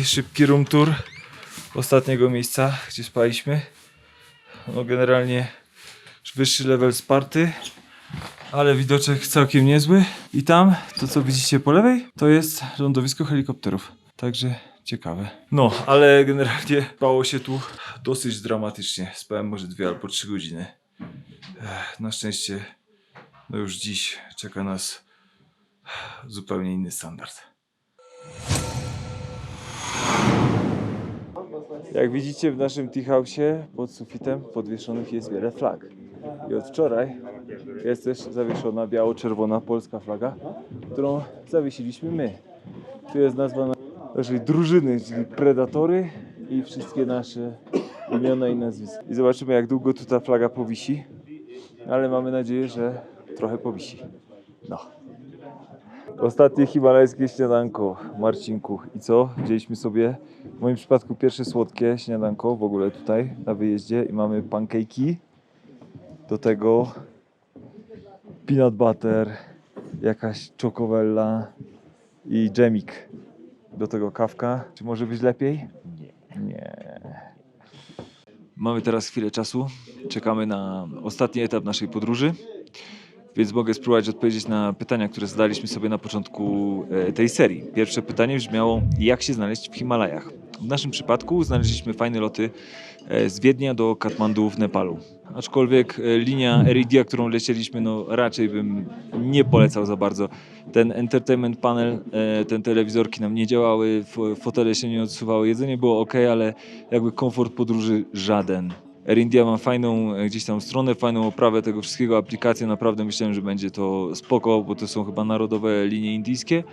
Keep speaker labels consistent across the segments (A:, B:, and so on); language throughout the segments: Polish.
A: Szybki room tour ostatniego miejsca, gdzie spaliśmy. No generalnie wyższy level Sparty, ale widoczek całkiem niezły. I tam, to co widzicie po lewej, to jest lądowisko helikopterów. Także ciekawe. No, ale generalnie spało się tu dosyć dramatycznie. Spałem może 2 albo 3 godziny. Na szczęście, no już dziś czeka nas zupełnie inny standard. Jak widzicie, w naszym tea house'ie pod sufitem podwieszonych jest wiele flag. I od wczoraj jest też zawieszona biało-czerwona polska flaga, którą zawiesiliśmy my. Tu jest nazwa naszej drużyny, czyli Predatory i wszystkie nasze imiona i nazwiska. I zobaczymy, jak długo tu ta flaga powisi, ale mamy nadzieję, że trochę powisi. No. Ostatnie himalajskie śniadanko, Marcinku. I co? Wzięliśmy sobie, w moim przypadku, pierwsze słodkie śniadanko w ogóle tutaj na wyjeździe i mamy pancake'i. Do tego peanut butter, jakaś czokowella i dżemik. Do tego kawka. Czy może być lepiej? Nie. Mamy teraz chwilę czasu. Czekamy na ostatni etap naszej podróży. Więc mogę spróbować odpowiedzieć na pytania, które zadaliśmy sobie na początku tej serii. Pierwsze pytanie brzmiało, jak się znaleźć w Himalajach? W naszym przypadku znaleźliśmy fajne loty z Wiednia do Katmandu w Nepalu. Aczkolwiek linia Eridia, którą lecieliśmy, no raczej bym nie polecał za bardzo. Ten entertainment panel, te telewizorki nam nie działały, fotele się nie odsuwały, jedzenie było ok, ale jakby komfort podróży żaden. Air India ma fajną gdzieś tam stronę, fajną oprawę tego wszystkiego, aplikację. Naprawdę myślałem, że będzie to spoko, bo to są chyba narodowe linie indyjskie.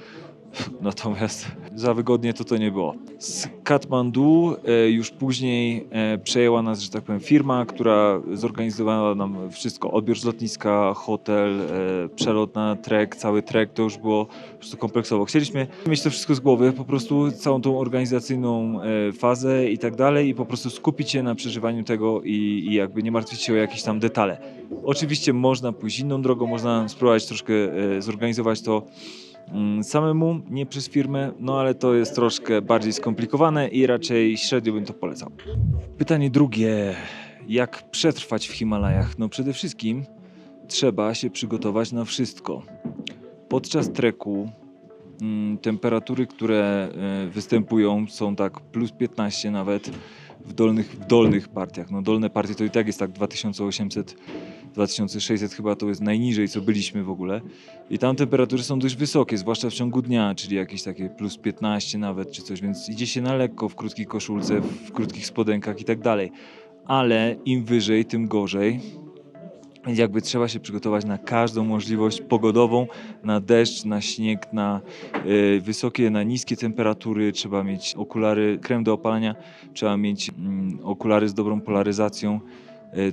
A: Natomiast za wygodnie to nie było. Z Katmandu już później przejęła nas, że tak powiem, firma, która zorganizowała nam wszystko. Odbiór z lotniska, hotel, przelot na trek, cały trek, to już było po prostu kompleksowo. Chcieliśmy mieć to wszystko z głowy, po prostu całą tą organizacyjną fazę i tak dalej i po prostu skupić się na przeżywaniu tego i jakby nie martwić się o jakieś tam detale. Oczywiście można pójść inną drogą, można spróbować troszkę zorganizować to samemu, nie przez firmę, no ale to jest troszkę bardziej skomplikowane i raczej średnio bym to polecał. Pytanie drugie. Jak przetrwać w Himalajach? No przede wszystkim trzeba się przygotować na wszystko. Podczas treku temperatury, które występują, są tak plus 15 nawet w dolnych partiach. No dolne partie to i tak jest tak 2800, 2600 chyba to jest najniżej, co byliśmy w ogóle. I tam temperatury są dość wysokie, zwłaszcza w ciągu dnia, czyli jakieś takie plus 15 nawet czy coś, więc idzie się na lekko w krótkiej koszulce, w krótkich spodenkach i tak dalej. Ale im wyżej, tym gorzej. Więc jakby trzeba się przygotować na każdą możliwość pogodową, na deszcz, na śnieg, na wysokie, na niskie temperatury. Trzeba mieć okulary, krem do opalania, trzeba mieć okulary z dobrą polaryzacją.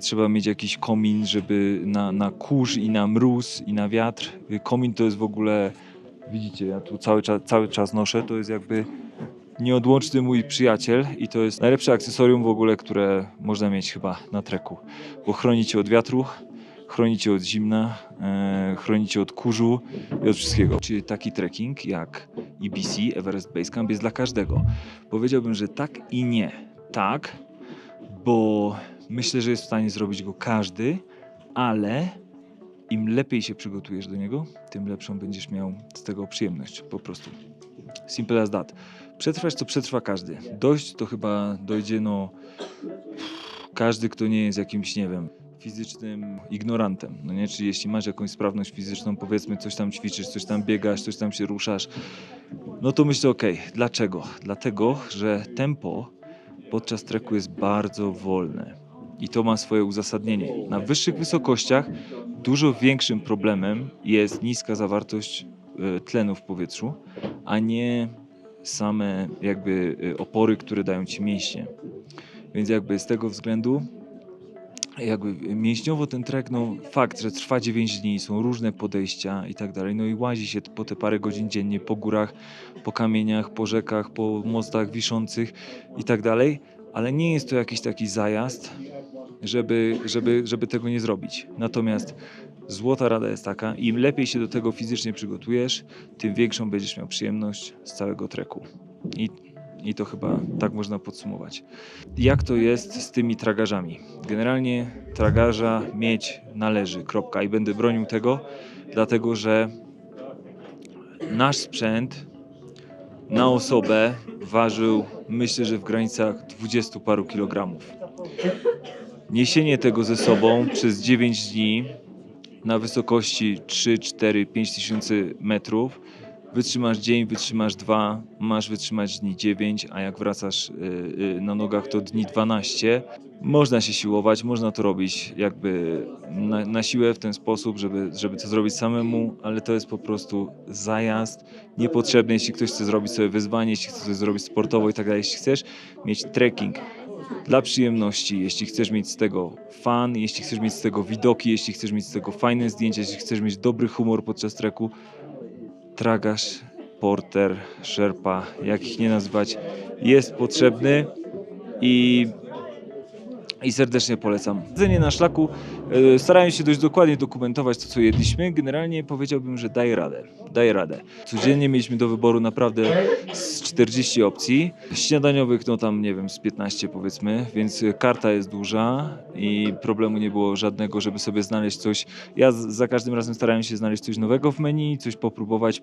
A: Trzeba mieć jakiś komin, żeby na kurz i na mróz i na wiatr. Komin to jest w ogóle, widzicie, ja tu cały czas noszę, to jest jakby nieodłączny mój przyjaciel i to jest najlepsze akcesorium w ogóle, które można mieć chyba na treku, bo chroni cię od wiatru, chroni cię od zimna, chroni cię od kurzu i od wszystkiego. Czyli taki trekking jak EBC, Everest Base Camp, jest dla każdego. Powiedziałbym, że tak i nie. Tak, bo myślę, że jest w stanie zrobić go każdy, ale im lepiej się przygotujesz do niego, tym lepszą będziesz miał z tego przyjemność. Po prostu. Simple as that. Przetrwać to przetrwa każdy. Dojść to chyba dojdzie każdy, kto nie jest jakimś, nie wiem, fizycznym ignorantem. No nie? Czyli jeśli masz jakąś sprawność fizyczną, powiedzmy coś tam ćwiczysz, coś tam biegasz, coś tam się ruszasz, no to myślę okej. Dlaczego? Dlatego, że tempo podczas treku jest bardzo wolne. I to ma swoje uzasadnienie. Na wyższych wysokościach dużo większym problemem jest niska zawartość tlenu w powietrzu, a nie same jakby opory, które dają ci mięśnie. Więc jakby z tego względu jakby mięśniowo ten trek, no fakt, że trwa 9 dni, są różne podejścia i tak dalej, no i łazi się po te parę godzin dziennie po górach, po kamieniach, po rzekach, po mostach wiszących i tak dalej, ale nie jest to jakiś taki zajazd, żeby tego nie zrobić. Natomiast złota rada jest taka, im lepiej się do tego fizycznie przygotujesz, tym większą będziesz miał przyjemność z całego treku. I to chyba tak można podsumować. Jak to jest z tymi tragarzami? Generalnie tragarza mieć należy, kropka. I będę bronił tego, dlatego że nasz sprzęt na osobę ważył, myślę, że w granicach 20 paru kilogramów. Niesienie tego ze sobą przez 9 dni na wysokości 3, 4, 5 tysięcy metrów. Wytrzymasz dzień, wytrzymasz 2, masz wytrzymać dni 9, a jak wracasz na nogach to dni 12. Można się siłować, można to robić jakby na siłę w ten sposób, żeby to zrobić samemu, ale to jest po prostu zajazd niepotrzebny, jeśli ktoś chce zrobić sobie wyzwanie, jeśli chce coś zrobić sportowo i tak dalej, jeśli chcesz mieć trekking dla przyjemności, jeśli chcesz mieć z tego fan, jeśli chcesz mieć z tego widoki, jeśli chcesz mieć z tego fajne zdjęcia, jeśli chcesz mieć dobry humor podczas treku, tragarz, porter, sherpa, jak ich nie nazwać, jest potrzebny i serdecznie polecam. Jedzenie na szlaku, starałem się dość dokładnie dokumentować to, co jedliśmy. Generalnie powiedziałbym, że daje radę. Codziennie mieliśmy do wyboru naprawdę z 40 opcji. Śniadaniowych, no tam nie wiem, z 15 powiedzmy, więc karta jest duża i problemu nie było żadnego, żeby sobie znaleźć coś. Ja za każdym razem starałem się znaleźć coś nowego w menu, coś popróbować,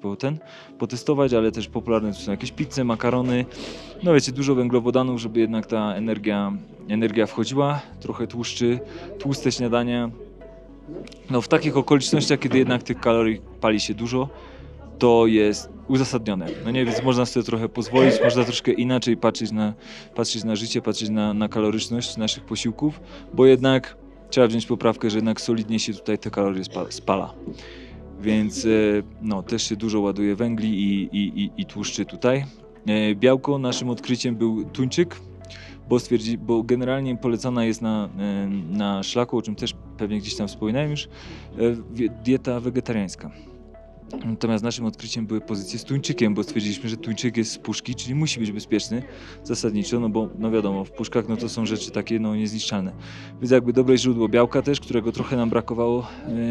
A: potestować, ale też popularne to są jakieś pizze, makarony. No wiecie, dużo węglowodanów, żeby jednak ta energia wchodziła, trochę tłuste śniadania. No w takich okolicznościach, kiedy jednak tych kalorii pali się dużo, to jest uzasadnione. No nie, więc można sobie trochę pozwolić, można troszkę inaczej patrzeć na życie, patrzeć na kaloryczność naszych posiłków, bo jednak trzeba wziąć poprawkę, że jednak solidnie się tutaj te kalorie spala. Więc no, też się dużo ładuje węgli i tłuszczy tutaj. Białko naszym odkryciem był tuńczyk, bo generalnie polecana jest na szlaku, o czym też pewnie gdzieś tam wspominałem już, dieta wegetariańska. Natomiast naszym odkryciem były pozycje z tuńczykiem, bo stwierdziliśmy, że tuńczyk jest z puszki, czyli musi być bezpieczny zasadniczo, no bo no wiadomo, w puszkach no to są rzeczy takie no niezniszczalne. Więc jakby dobre źródło białka też, którego trochę nam brakowało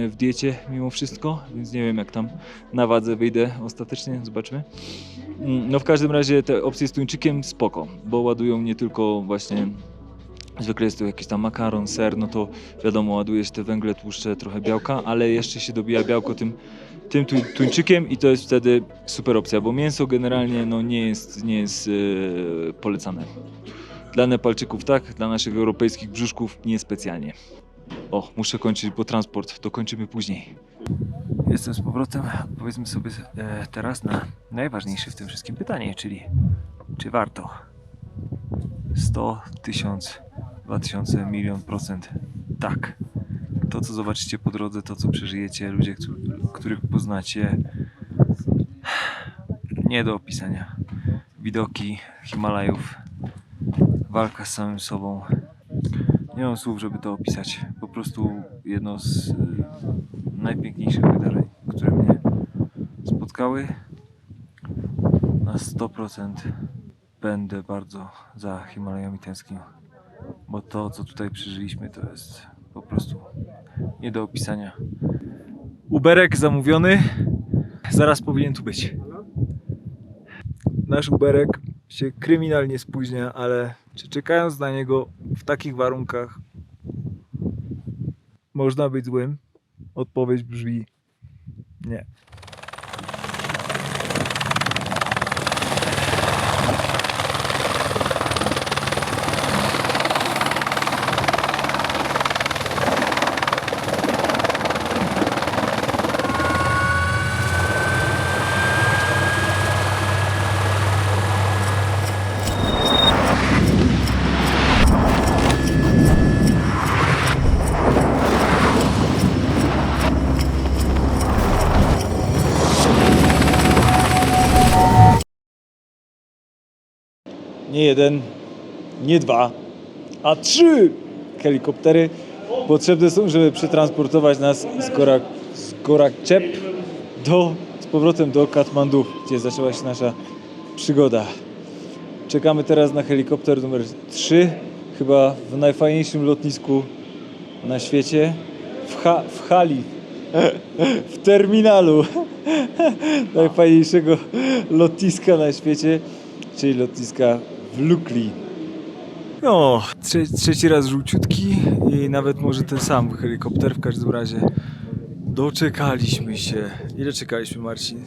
A: w diecie mimo wszystko, więc nie wiem jak tam na wadze wyjdę ostatecznie, zobaczmy. No w każdym razie te opcje z tuńczykiem spoko, bo ładują nie tylko właśnie, zwykle jest to jakiś tam makaron, ser, no to wiadomo, ładuje się te węgle, tłuszcze, trochę białka, ale jeszcze się dobija białko tym tuńczykiem i to jest wtedy super opcja, bo mięso generalnie no nie jest polecane. Dla Nepalczyków tak, dla naszych europejskich brzuszków niespecjalnie. O, muszę kończyć, bo transport, to kończymy później. Jestem z powrotem, powiedzmy sobie teraz na najważniejsze w tym wszystkim pytanie, czyli czy warto? 100, 1000, 2000, 1.000.000% tak. To, co zobaczycie po drodze, to, co przeżyjecie, ludzie, których poznacie, nie do opisania. Widoki Himalajów, walka z samym sobą. Nie mam słów, żeby to opisać. Po prostu jedno z najpiękniejszych wydarzeń, które mnie spotkały. Na 100% będę bardzo za Himalajami tęsknił, bo to, co tutaj przeżyliśmy, to jest po prostu nie do opisania. Uberek zamówiony, zaraz powinien tu być. Nasz Uberek się kryminalnie spóźnia, ale czy czekając na niego w takich warunkach można być złym? Odpowiedź brzmi nie. Nie jeden, nie dwa, a 3 helikoptery potrzebne są, żeby przetransportować nas z Gorakchep z powrotem do Katmandu, gdzie zaczęła się nasza przygoda. Czekamy teraz na helikopter numer 3, chyba w najfajniejszym lotnisku na świecie, w hali, w terminalu najfajniejszego lotniska na świecie. czyli lotniska w Lukli. No, trzeci raz żółciutki i nawet może ten sam helikopter. W każdym razie doczekaliśmy się. Ile czekaliśmy, Marcin?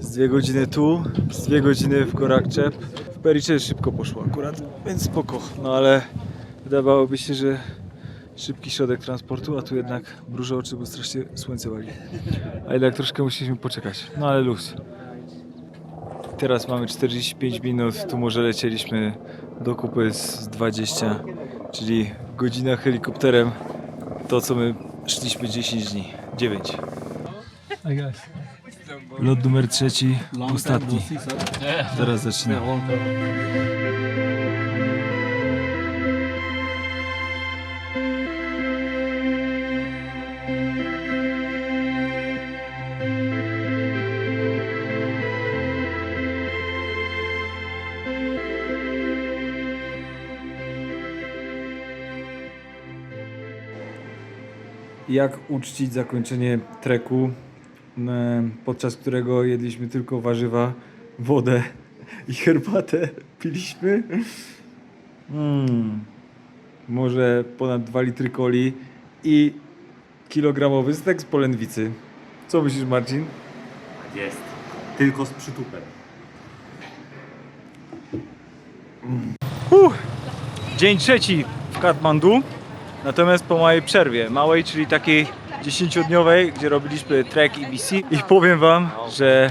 A: Z 2 godziny tu, z 2 godziny w Gorakczep. W Pericze szybko poszło akurat, więc spoko. No ale wydawałoby się, że szybki środek transportu, a tu jednak mrużę oczy, bo strasznie słońce wali. A jednak troszkę musieliśmy poczekać, no ale luz. Teraz mamy 45 minut, tu może lecieliśmy do kupy z 20, czyli godzina helikopterem, to co my szliśmy 10 dni, 9. Lot numer 3, ostatni. Teraz zaczynamy. Jak uczcić zakończenie treku, podczas którego jedliśmy tylko warzywa, wodę i herbatę piliśmy. Może ponad 2 litry coli i kilogramowy stek z polędwicy. Co myślisz, Marcin?
B: Jest. Tylko z przytupem.
A: Dzień trzeci w Katmandu. Natomiast po małej przerwie, małej, czyli takiej 10-dniowej, gdzie robiliśmy trek EBC i powiem wam, że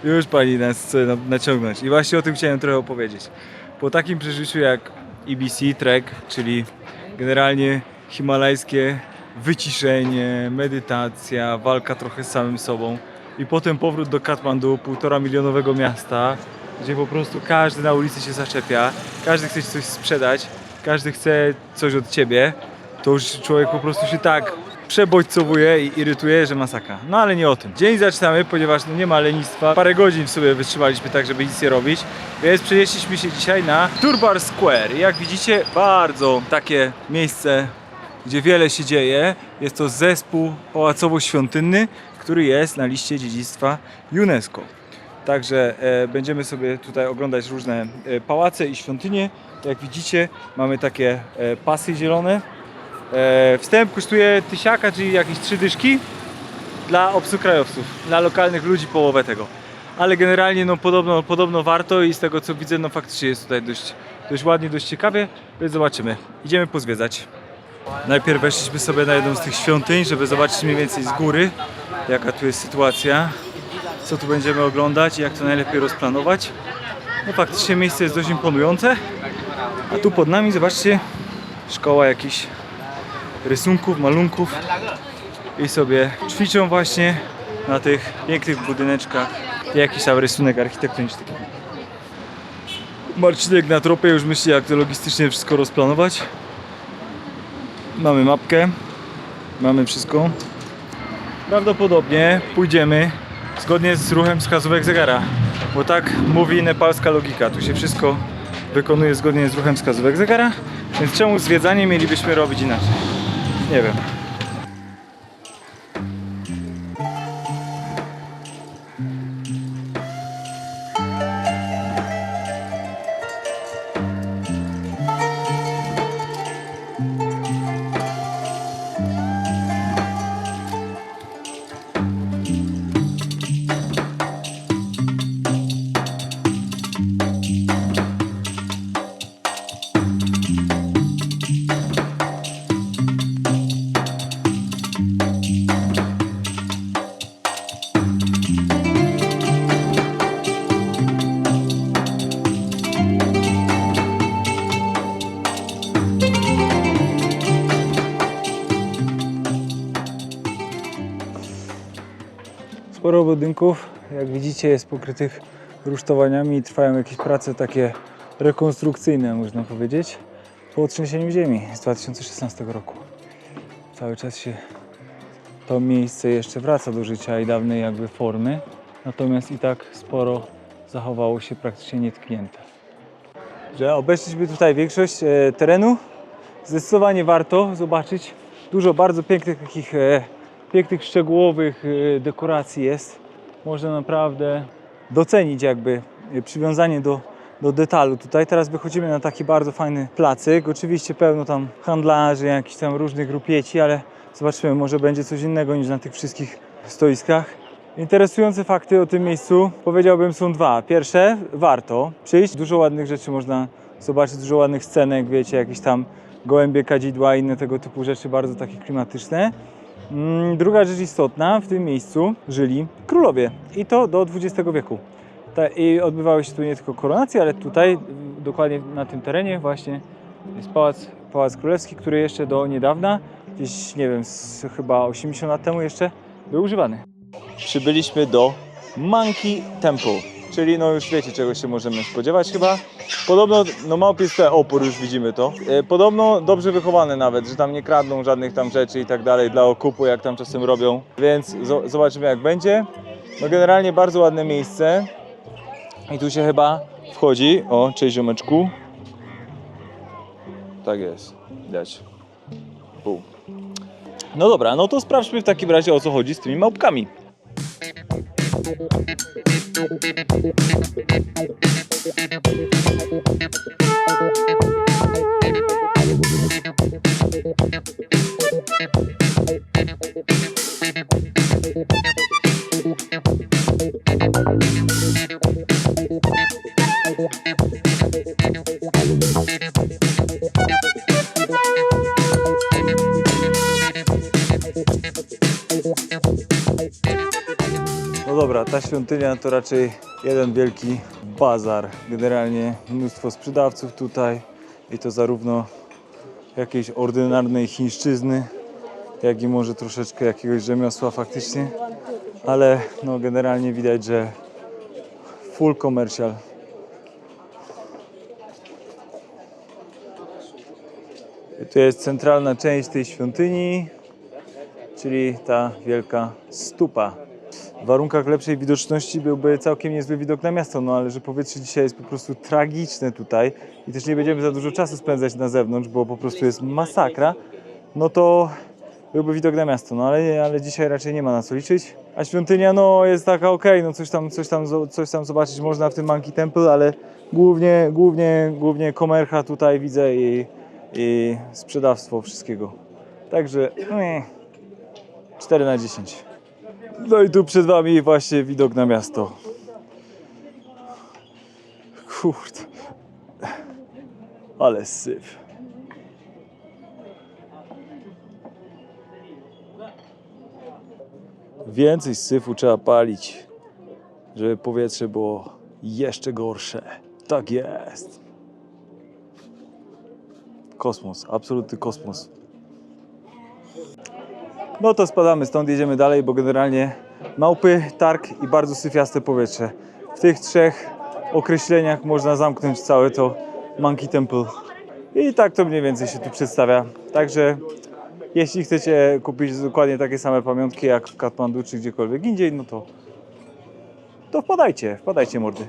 A: już pani nas chce naciągnąć i właśnie o tym chciałem trochę opowiedzieć. Po takim przeżyciu jak EBC trek, czyli generalnie himalajskie wyciszenie, medytacja, walka trochę z samym sobą i potem powrót do Katmandu, 1,5 milionowego miasta, gdzie po prostu każdy na ulicy się zaczepia, każdy chce ci coś sprzedać, każdy chce coś od ciebie, to już człowiek po prostu się tak przebodźcowuje i irytuje, że masakra. No ale nie o tym. Dzień zaczynamy, ponieważ nie ma lenistwa. Parę godzin w sobie wytrzymaliśmy tak, żeby nic nie robić. Więc przenieśliśmy się dzisiaj na Durbar Square. Jak widzicie, bardzo takie miejsce, gdzie wiele się dzieje. Jest to zespół pałacowo-świątynny, który jest na liście dziedzictwa UNESCO. Także będziemy sobie tutaj oglądać różne pałace i świątynie. Jak widzicie, mamy takie pasy zielone. Wstęp kosztuje 1000, czyli jakieś 3 dyszki dla obcokrajowców, dla lokalnych ludzi połowę tego. Ale generalnie no, podobno warto i z tego co widzę, no faktycznie jest tutaj dość ładnie, dość ciekawie, więc zobaczymy. Idziemy pozwiedzać. Najpierw weszliśmy sobie na jedną z tych świątyń, żeby zobaczyć mniej więcej z góry, jaka tu jest sytuacja, co tu będziemy oglądać i jak to najlepiej rozplanować. No faktycznie miejsce jest dość imponujące. A tu pod nami, zobaczcie, szkoła jakichś rysunków, malunków i sobie ćwiczą właśnie na tych pięknych budyneczkach. Jakiś tam rysunek architektoniczny. Marcinek na tropie już myśli, jak to logistycznie wszystko rozplanować. Mamy mapkę, mamy wszystko. Prawdopodobnie pójdziemy zgodnie z ruchem wskazówek zegara, bo tak mówi nepalska logika. Tu się wszystko wykonuje zgodnie z ruchem wskazówek zegara, więc czemu zwiedzanie mielibyśmy robić inaczej? Nie wiem. Sporo budynków, jak widzicie, jest pokrytych rusztowaniami i trwają jakieś prace takie rekonstrukcyjne, można powiedzieć, po trzęsieniu ziemi z 2016 roku. Cały czas się to miejsce jeszcze wraca do życia i dawnej jakby formy, natomiast i tak sporo zachowało się praktycznie nietknięte. Że obeszliśmy tutaj większość terenu, zdecydowanie warto zobaczyć. Dużo bardzo pięknych takich pięknych, szczegółowych dekoracji jest. Można naprawdę
C: docenić jakby przywiązanie do detalu tutaj. Teraz wychodzimy na taki bardzo fajny placyk. Oczywiście pełno tam handlarzy, jakichś tam różnych grupieci, ale zobaczymy, może będzie coś innego niż na tych wszystkich stoiskach. Interesujące fakty o tym miejscu, powiedziałbym, są dwa. Pierwsze, warto przyjść. Dużo ładnych rzeczy można zobaczyć, dużo ładnych scenek, wiecie, jakieś tam gołębie, kadzidła, inne tego typu rzeczy, bardzo takie klimatyczne. Druga rzecz istotna, w tym miejscu żyli królowie i to do XX wieku. I odbywały się tu nie tylko koronacje, ale tutaj, dokładnie na tym terenie właśnie jest Pałac Królewski, który jeszcze do niedawna, gdzieś nie wiem, chyba 80 lat temu jeszcze był używany.
A: Przybyliśmy do Monkey Temple, czyli no już wiecie, czego się możemy spodziewać chyba. Podobno, no małpiec tutaj opór, już widzimy to. Podobno dobrze wychowane nawet, że tam nie kradną żadnych tam rzeczy i tak dalej dla okupu, jak tam czasem robią. Więc zobaczymy, jak będzie. No generalnie bardzo ładne miejsce. I tu się chyba wchodzi. O, cześć ziomeczku. Tak jest, widać. Pół. No dobra, no to sprawdźmy w takim razie, o co chodzi z tymi małpkami.
C: No dobra, ta świątynia to raczej jeden wielki bazar. Generalnie mnóstwo sprzedawców tutaj i to zarówno jakiejś ordynarnej chińszczyzny, jak i może troszeczkę jakiegoś rzemiosła faktycznie, ale no generalnie widać, że full commercial. I tu jest centralna część tej świątyni, czyli ta wielka stupa. W warunkach lepszej widoczności byłby całkiem niezły widok na miasto, no ale że powietrze dzisiaj jest po prostu tragiczne tutaj i też nie będziemy za dużo czasu spędzać na zewnątrz, bo po prostu jest masakra, no to byłby widok na miasto, no ale dzisiaj raczej nie ma na co liczyć. A świątynia no jest taka okej, no coś tam zobaczyć można w tym Monkey Temple, ale głównie komercha tutaj widzę i sprzedawstwo wszystkiego. Także 4 na 10. No i tu przed wami właśnie widok na miasto. Kurde. Ale syf. Więcej syfu trzeba palić, żeby powietrze było jeszcze gorsze. Tak jest. Kosmos, absolutny kosmos. No to spadamy stąd, jedziemy dalej, bo generalnie małpy, targ i bardzo syfiaste powietrze. W tych trzech określeniach można zamknąć całe to Monkey Temple. I tak to mniej więcej się tu przedstawia. Także jeśli chcecie kupić dokładnie takie same pamiątki jak w Katmandu czy gdziekolwiek indziej, no to wpadajcie mordy.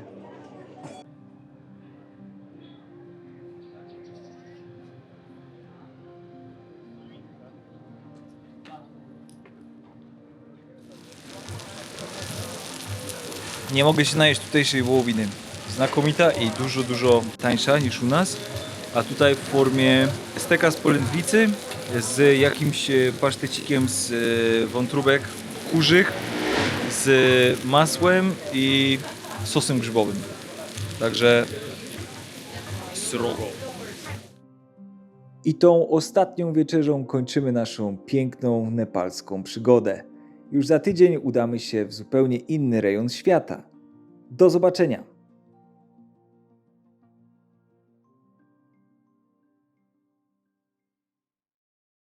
C: Nie mogę się najeść tutejszej wołowiny. Znakomita i dużo tańsza niż u nas. A tutaj w formie steka z polędwicy z jakimś pasztecikiem z wątróbek kurzych, z masłem i sosem grzybowym. Także srogo.
A: I tą ostatnią wieczerzą kończymy naszą piękną nepalską przygodę. Już za tydzień udamy się w zupełnie inny rejon świata. Do zobaczenia!